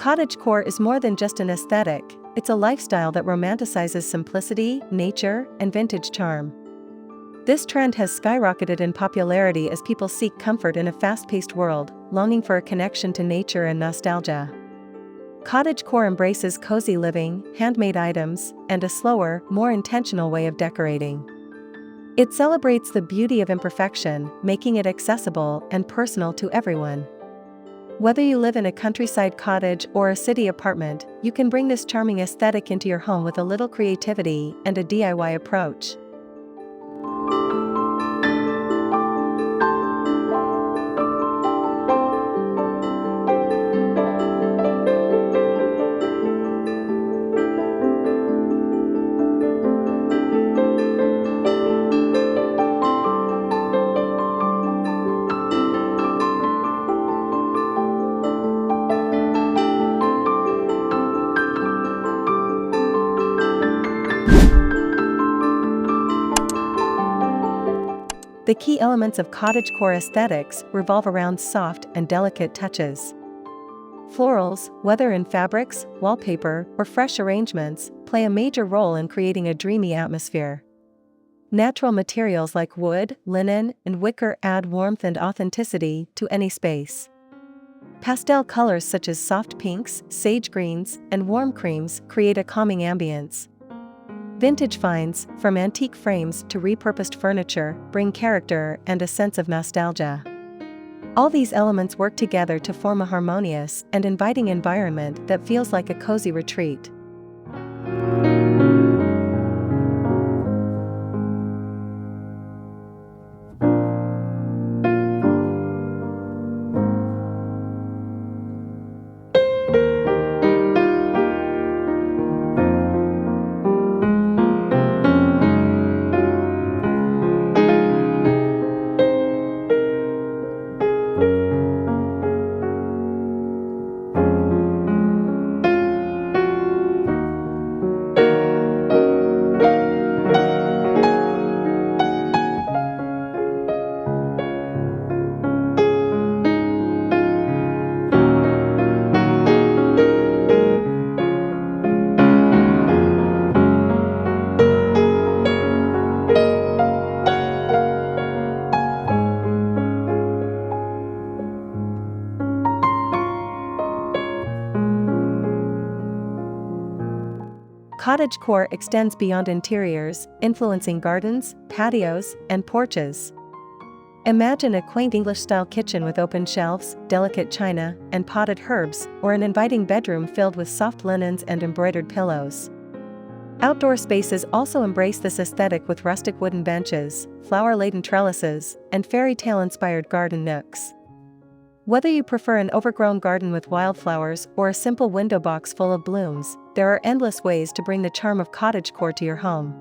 Cottagecore is more than just an aesthetic, it's a lifestyle that romanticizes simplicity, nature, and vintage charm. This trend has skyrocketed in popularity as people seek comfort in a fast-paced world, longing for a connection to nature and nostalgia. Cottagecore embraces cozy living, handmade items, and a slower, more intentional way of decorating. It celebrates the beauty of imperfection, making it accessible and personal to everyone. Whether you live in a countryside cottage or a city apartment, you can bring this charming aesthetic into your home with a little creativity and a DIY approach. The key elements of cottagecore aesthetics revolve around soft and delicate touches. Florals, whether in fabrics, wallpaper, or fresh arrangements, play a major role in creating a dreamy atmosphere. Natural materials like wood, linen, and wicker add warmth and authenticity to any space. Pastel colors such as soft pinks, sage greens, and warm creams create a calming ambience. Vintage finds, from antique frames to repurposed furniture, bring character and a sense of nostalgia. All these elements work together to form a harmonious and inviting environment that feels like a cozy retreat. Cottagecore extends beyond interiors, influencing gardens, patios, and porches. Imagine a quaint English-style kitchen with open shelves, delicate china, and potted herbs, or an inviting bedroom filled with soft linens and embroidered pillows. Outdoor spaces also embrace this aesthetic with rustic wooden benches, flower-laden trellises, and fairy tale-inspired garden nooks. Whether you prefer an overgrown garden with wildflowers or a simple window box full of blooms, there are endless ways to bring the charm of cottagecore to your home.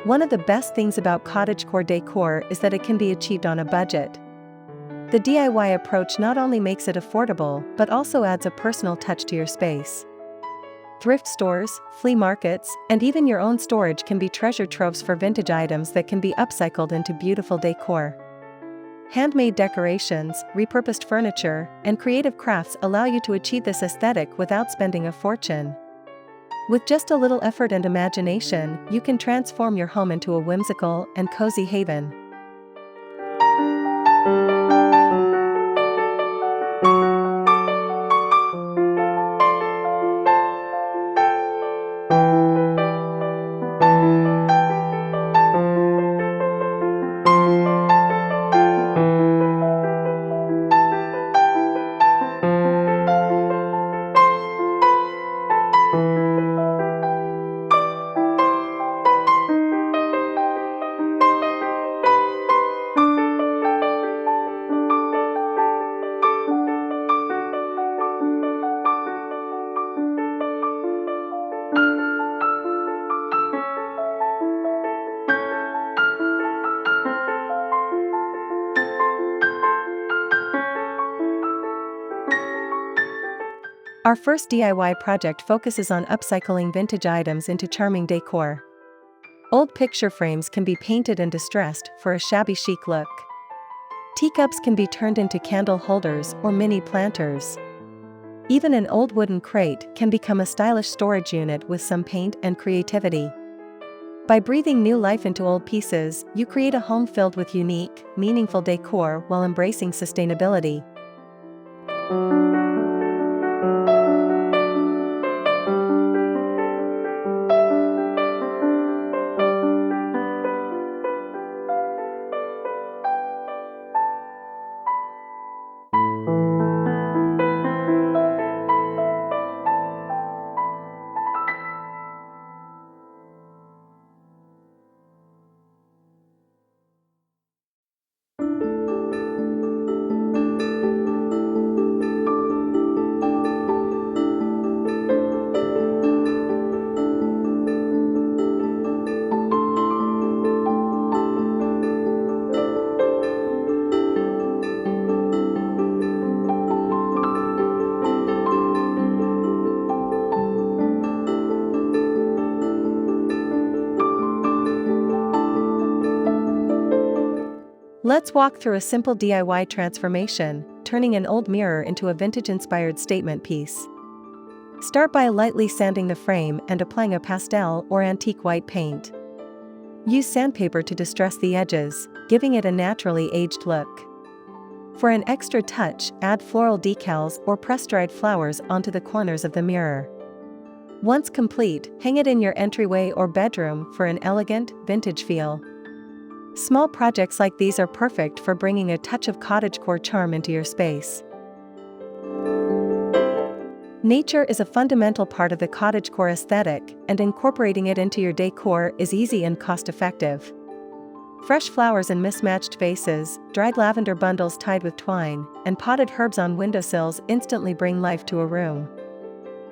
One of the best things about cottagecore decor is that it can be achieved on a budget. The DIY approach not only makes it affordable, but also adds a personal touch to your space. Thrift stores, flea markets, and even your own storage can be treasure troves for vintage items that can be upcycled into beautiful decor. Handmade decorations, repurposed furniture, and creative crafts allow you to achieve this aesthetic without spending a fortune. With just a little effort and imagination, you can transform your home into a whimsical and cozy haven. Our first DIY project focuses on upcycling vintage items into charming decor. Old picture frames can be painted and distressed for a shabby chic look. Teacups can be turned into candle holders or mini planters. Even an old wooden crate can become a stylish storage unit with some paint and creativity. By breathing new life into old pieces, you create a home filled with unique, meaningful decor while embracing sustainability. Let's walk through a simple DIY transformation, turning an old mirror into a vintage-inspired statement piece. Start by lightly sanding the frame and applying a pastel or antique white paint. Use sandpaper to distress the edges, giving it a naturally aged look. For an extra touch, add floral decals or press-dried flowers onto the corners of the mirror. Once complete, hang it in your entryway or bedroom for an elegant, vintage feel. Small projects like these are perfect for bringing a touch of cottagecore charm into your space. Nature is a fundamental part of the cottagecore aesthetic, and incorporating it into your decor is easy and cost-effective. Fresh flowers in mismatched vases, dried lavender bundles tied with twine, and potted herbs on windowsills instantly bring life to a room.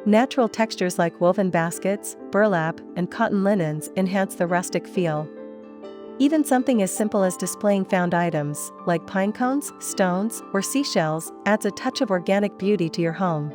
Natural textures like woven baskets, burlap, and cotton linens enhance the rustic feel. Even something as simple as displaying found items, like pine cones, stones, or seashells, adds a touch of organic beauty to your home.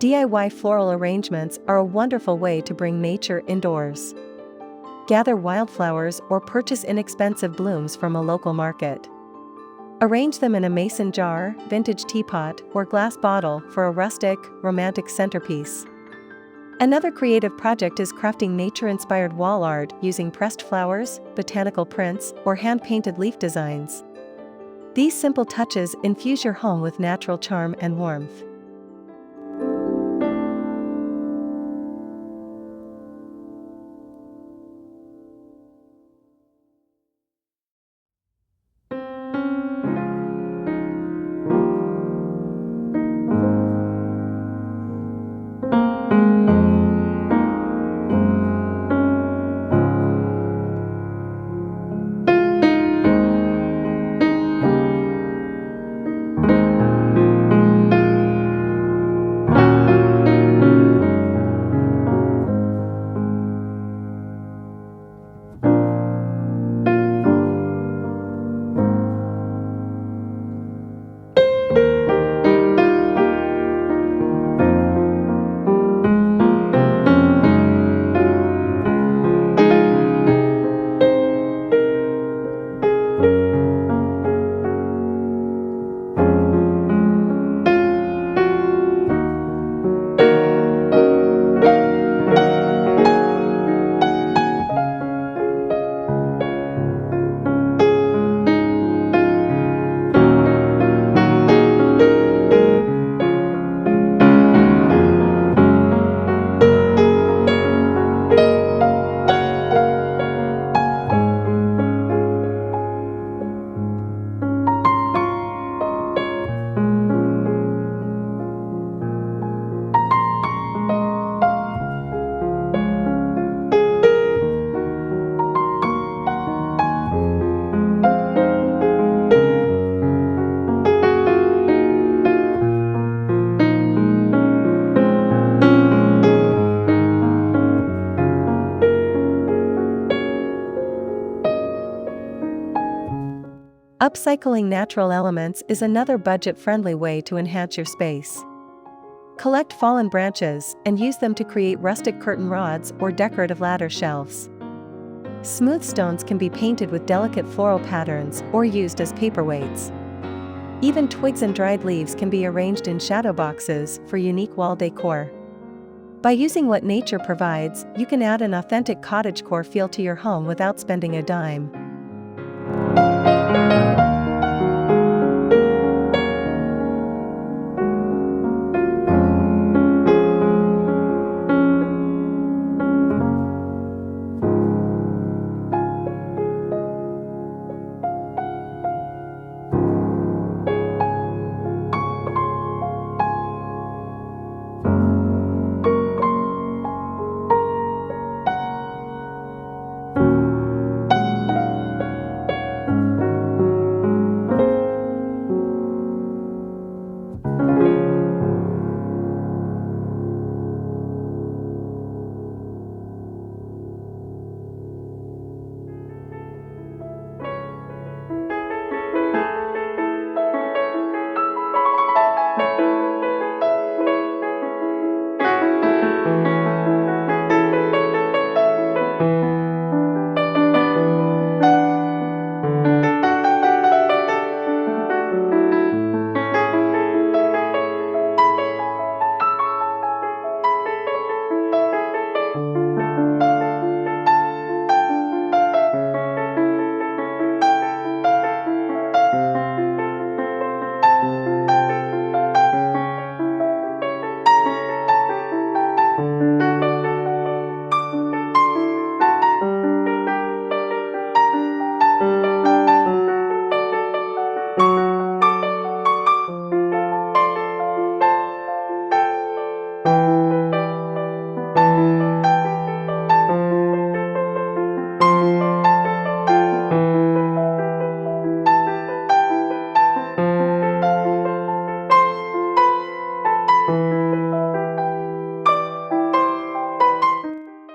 DIY floral arrangements are a wonderful way to bring nature indoors. Gather wildflowers or purchase inexpensive blooms from a local market. Arrange them in a mason jar, vintage teapot, or glass bottle for a rustic, romantic centerpiece. Another creative project is crafting nature-inspired wall art using pressed flowers, botanical prints, or hand-painted leaf designs. These simple touches infuse your home with natural charm and warmth. Upcycling natural elements is another budget-friendly way to enhance your space. Collect fallen branches and use them to create rustic curtain rods or decorative ladder shelves. Smooth stones can be painted with delicate floral patterns or used as paperweights. Even twigs and dried leaves can be arranged in shadow boxes for unique wall decor. By using what nature provides, you can add an authentic cottagecore feel to your home without spending a dime.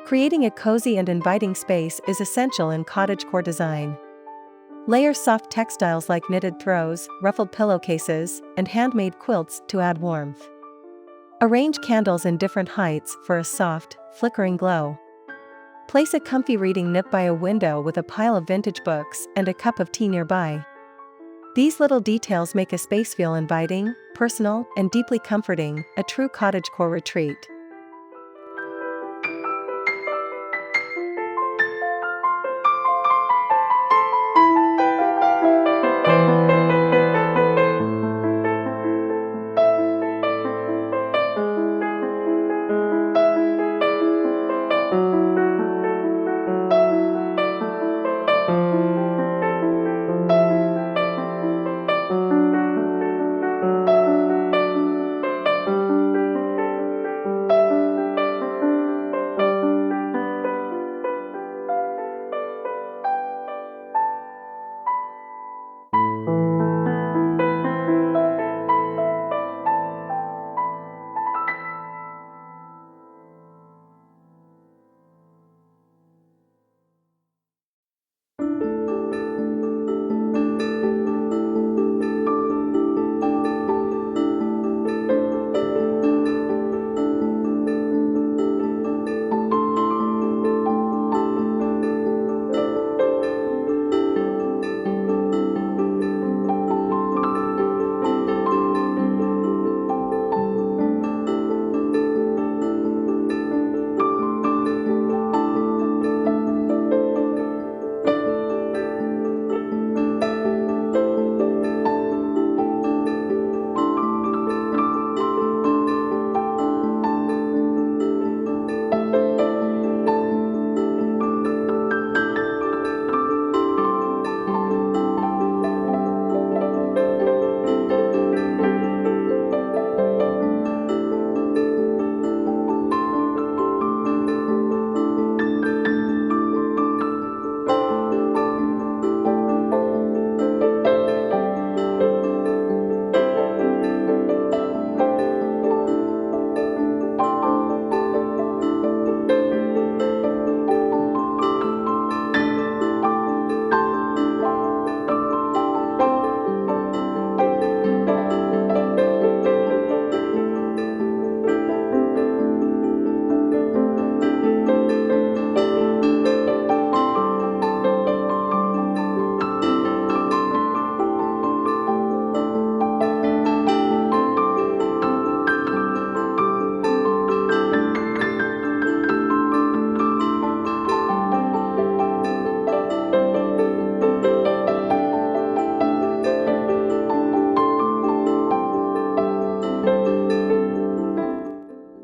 Creating a cozy and inviting space is essential in cottagecore design. Layer soft textiles like knitted throws, ruffled pillowcases, and handmade quilts to add warmth. Arrange candles in different heights for a soft, flickering glow. Place a comfy reading nook by a window with a pile of vintage books and a cup of tea nearby. These little details make a space feel inviting, personal, and deeply comforting, a true cottagecore retreat.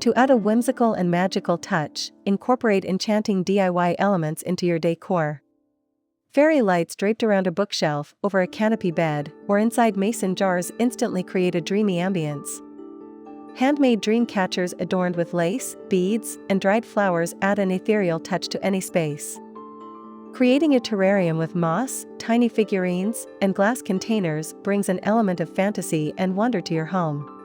To add a whimsical and magical touch, incorporate enchanting DIY elements into your decor. Fairy lights draped around a bookshelf, over a canopy bed, or inside mason jars instantly create a dreamy ambience. Handmade dreamcatchers adorned with lace, beads, and dried flowers add an ethereal touch to any space. Creating a terrarium with moss, tiny figurines, and glass containers brings an element of fantasy and wonder to your home.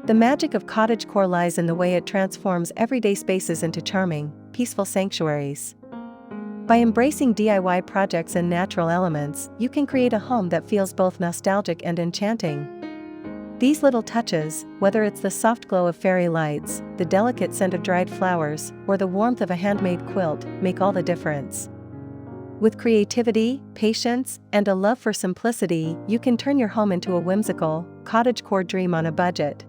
The magic of cottagecore lies in the way it transforms everyday spaces into charming, peaceful sanctuaries. By embracing DIY projects and natural elements, you can create a home that feels both nostalgic and enchanting. These little touches, whether it's the soft glow of fairy lights, the delicate scent of dried flowers, or the warmth of a handmade quilt, make all the difference. With creativity, patience, and a love for simplicity, you can turn your home into a whimsical, cottagecore dream on a budget.